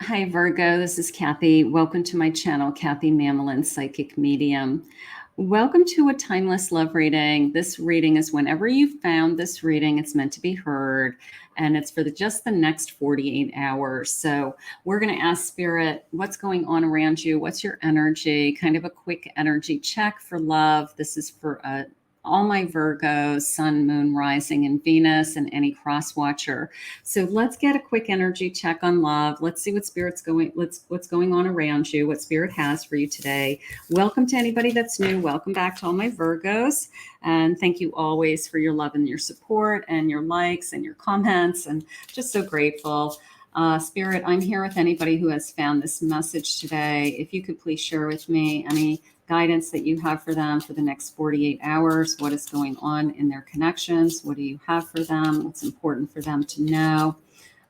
Hi, Virgo. This is Kathy. Welcome to my channel, Kathy Mamolen, Psychic Medium. Welcome to a timeless love reading. This reading is whenever you found this reading, it's meant to be heard, and it's for just the next 48 hours. So we're going to ask Spirit, what's going on around you? What's your energy? Kind of a quick energy check for love. This is for all my Virgos, Sun, Moon, Rising, and Venus, and any cross watcher. So let's get a quick energy check on love. Let's see what Spirit's going. What's going on around you. What Spirit has for you today. Welcome to anybody that's new. Welcome back to all my Virgos, and thank you always for your love and your support and your likes and your comments. And just so grateful. Spirit, I'm here with anybody who has found this message today. If you could please share with me any guidance that you have for them for the next 48 hours. What is going on in their connections? What do you have for them? What's important for them to know?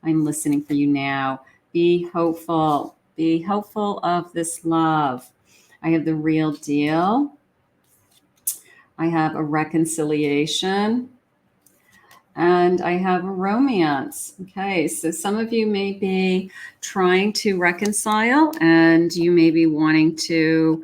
I'm listening for you now. Be hopeful. Be hopeful of this love. I have the real deal. I have a reconciliation. And I have a romance. Okay, so some of you may be trying to reconcile and you may be wanting to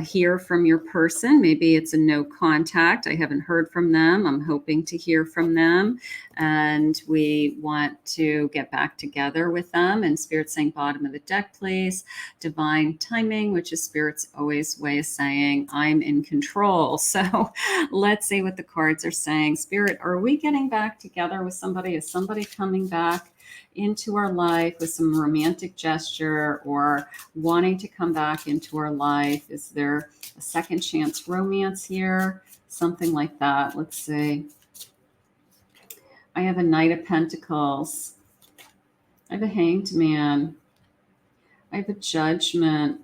hear from your person. Maybe it's a no contact. I haven't heard from them. I'm hoping to hear from them. And we want to get back together with them. And Spirit's saying bottom of the deck, please. Divine timing, which is Spirit's always way of saying I'm in control. So let's see what the cards are saying. Spirit, are we getting back together with somebody? Is somebody coming back into our life with some romantic gesture or wanting to come back into our life? Is there a second chance romance here? Something like that. Let's see. I have a Knight of Pentacles. I have a Hanged Man. I have a Judgment.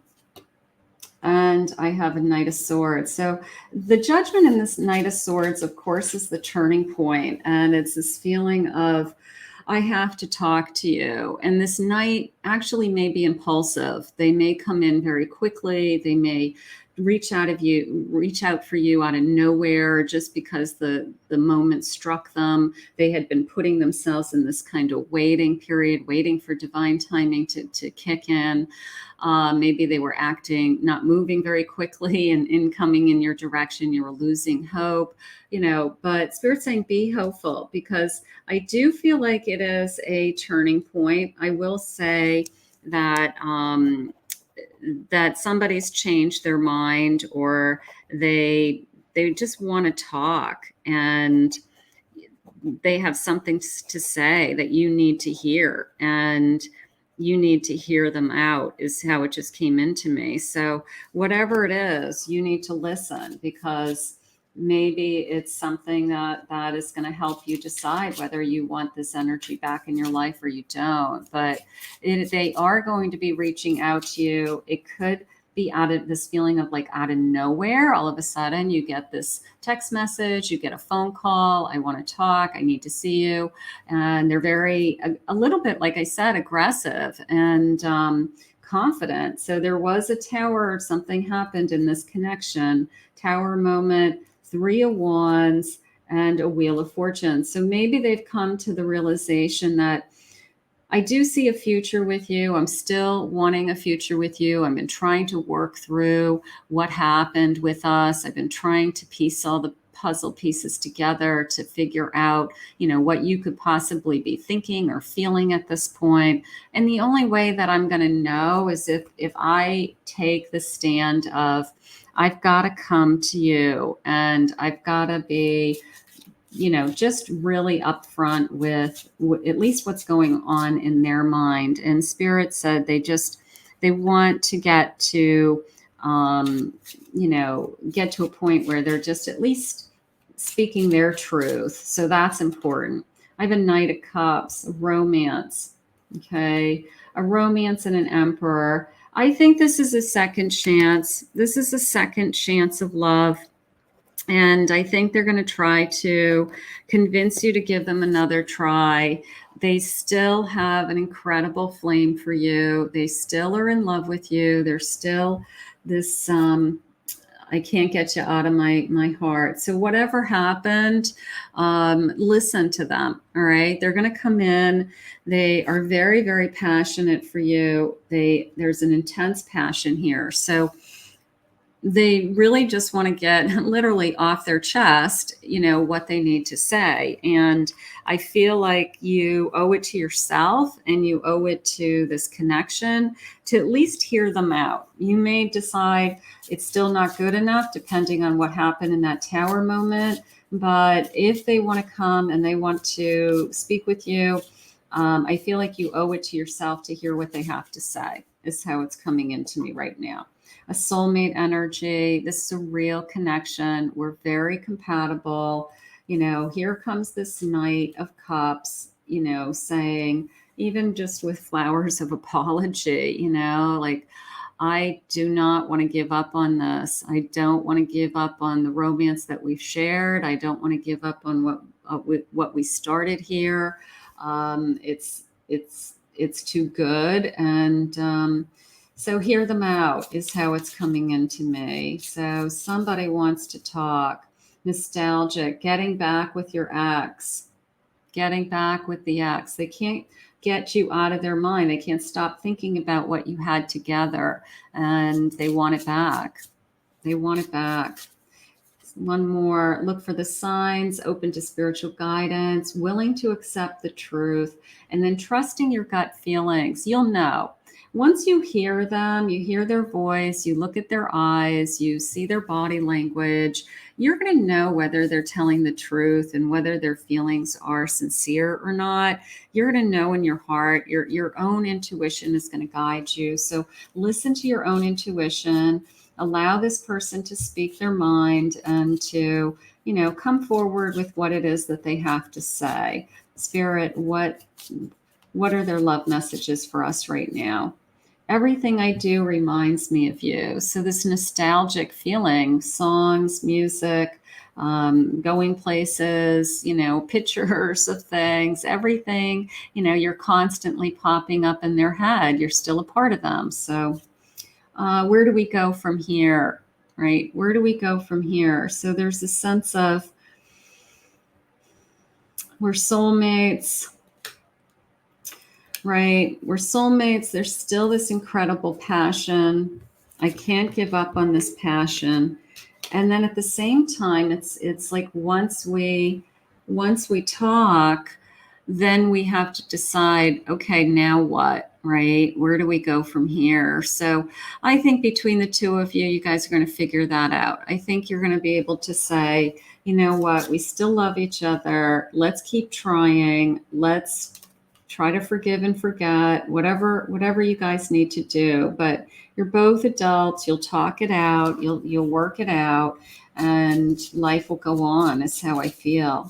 And I have a Knight of Swords. So the Judgment in this Knight of Swords, of course, is the turning point. And it's this feeling of, I have to talk to you. And this Knight actually may be impulsive. They may come in very quickly. They may reach out for you out of nowhere just because the moment struck them. They had been putting themselves in this kind of waiting period, waiting for divine timing to kick in. Maybe they were not moving very quickly and coming in your direction. You were losing hope, but Spirit's saying be hopeful, because I do feel like it is a turning point. I will say that that somebody's changed their mind, or they just want to talk, and they have something to say that you need to hear, and you need to hear them out, is how it just came into me. So whatever it is, you need to listen, because maybe it's something that is going to help you decide whether you want this energy back in your life or you don't. But they are going to be reaching out to you. It could be out of this feeling of like out of nowhere. All of a sudden you get this text message, you get a phone call. I want to talk. I need to see you. And they're very, a little bit, like I said, aggressive and confident. So there was a tower, something happened in this connection, tower moment, 3 of Wands, and a Wheel of Fortune. So maybe they've come to the realization that I do see a future with you. I'm still wanting a future with you. I've been trying to work through what happened with us. I've been trying to piece all the puzzle pieces together to figure out, what you could possibly be thinking or feeling at this point. And the only way that I'm going to know is if I take the stand of, I've got to come to you, and I've got to be, just really upfront with at least what's going on in their mind. And Spirit said they want to get to, get to a point where they're just at least speaking their truth. So that's important. I have a Knight of Cups, a romance. Okay. A romance and an Emperor. I think this is a second chance. This is a second chance of love. And I think they're going to try to convince you to give them another try. They still have an incredible flame for you. They still are in love with you. There's still this I can't get you out of my heart. So whatever happened, listen to them. All right. They're going to come in. They are very, very passionate for you. There's an intense passion here. So they really just want to get literally off their chest, what they need to say. And I feel like you owe it to yourself and you owe it to this connection to at least hear them out. You may decide it's still not good enough, depending on what happened in that tower moment. But if they want to come and they want to speak with you, I feel like you owe it to yourself to hear what they have to say, is how it's coming into me right now. A soulmate energy. This is a real connection. We're very compatible. Here comes this Knight of Cups, saying, even just with flowers of apology, like, I do not want to give up on this. I don't want to give up on the romance that we've shared. I don't want to give up on what we started here. It's too good. And so hear them out is how it's coming into me. So somebody wants to talk. Nostalgic, getting back with your ex, getting back with the ex. They can't get you out of their mind. They can't stop thinking about what you had together, and they want it back. They want it back. One more. Look for the signs, open to spiritual guidance, willing to accept the truth, and then trusting your gut feelings. You'll know. Once you hear them, you hear their voice, you look at their eyes, you see their body language, you're going to know whether they're telling the truth and whether their feelings are sincere or not. You're going to know in your heart. Your own intuition is going to guide you. So listen to your own intuition. Allow this person to speak their mind and to, come forward with what it is that they have to say. Spirit, what are their love messages for us right now? Everything I do reminds me of you. So this nostalgic feeling, songs, music, going places, pictures of things, everything, you're constantly popping up in their head. You're still a part of them. So where do we go from here, right? Where do we go from here? So there's a sense of we're soulmates. Right. We're soulmates. There's still this incredible passion. I can't give up on this passion. And then at the same time, it's like once we talk, then we have to decide, okay, now what, right? Where do we go from here? So I think between the two of you, you guys are going to figure that out. I think you're going to be able to say, you know what, we still love each other. Let's keep trying. Let's try to forgive and forget, whatever you guys need to do. But you're both adults. You'll talk it out. You'll work it out, and life will go on. Is how I feel.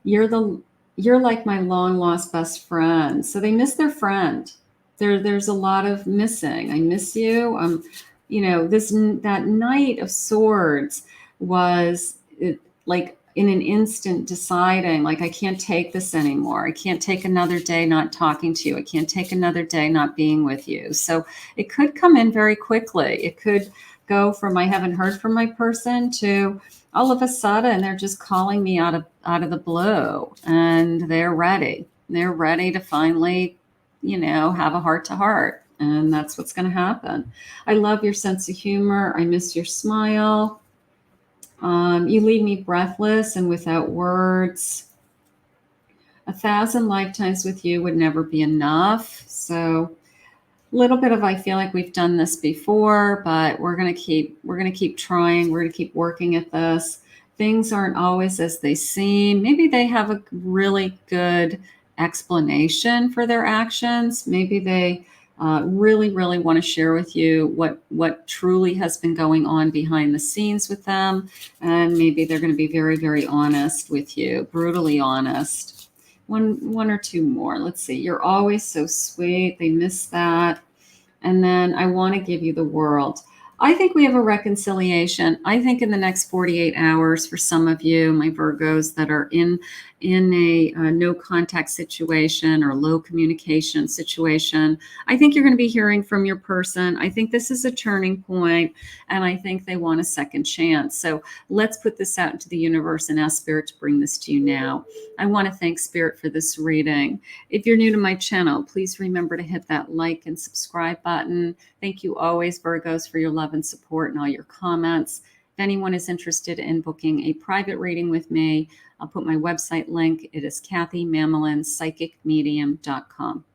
You're like my long lost best friend. So they miss their friend. There's a lot of missing. I miss you. That Knight of Swords was like in an instant deciding, like, I can't take this anymore. I can't take another day not talking to you. I can't take another day not being with you. So it could come in very quickly. It could go from I haven't heard from my person to all of a sudden they're just calling me out of the blue, and they're ready. They're ready to finally, have a heart to heart. And that's what's going to happen. I love your sense of humor. I miss your smile. You leave me breathless and without words. 1,000 lifetimes with you would never be enough. So a little bit of, I feel like we've done this before, but we're going to keep trying. We're going to keep working at this. Things aren't always as they seem. Maybe they have a really good explanation for their actions. Maybe they really, really want to share with you what truly has been going on behind the scenes with them. And maybe they're going to be very, very honest with you, brutally honest. One or two more. Let's see. You're always so sweet. They miss that. And then I want to give you the world. I think we have a reconciliation. I think in the next 48 hours for some of you, my Virgos that are in in a no contact situation or low communication situation, I think you're going to be hearing from your person. I think this is a turning point, and I think they want a second chance. So let's put this out into the universe and ask Spirit to bring this to you now. I want to thank Spirit for this reading. If you're new to my channel, please remember to hit that like and subscribe button. Thank you always, Virgos, for your love and support and all your comments. If anyone is interested in booking a private reading with me, I'll put my website link. It is KathyMamolenPsychicMedium.com.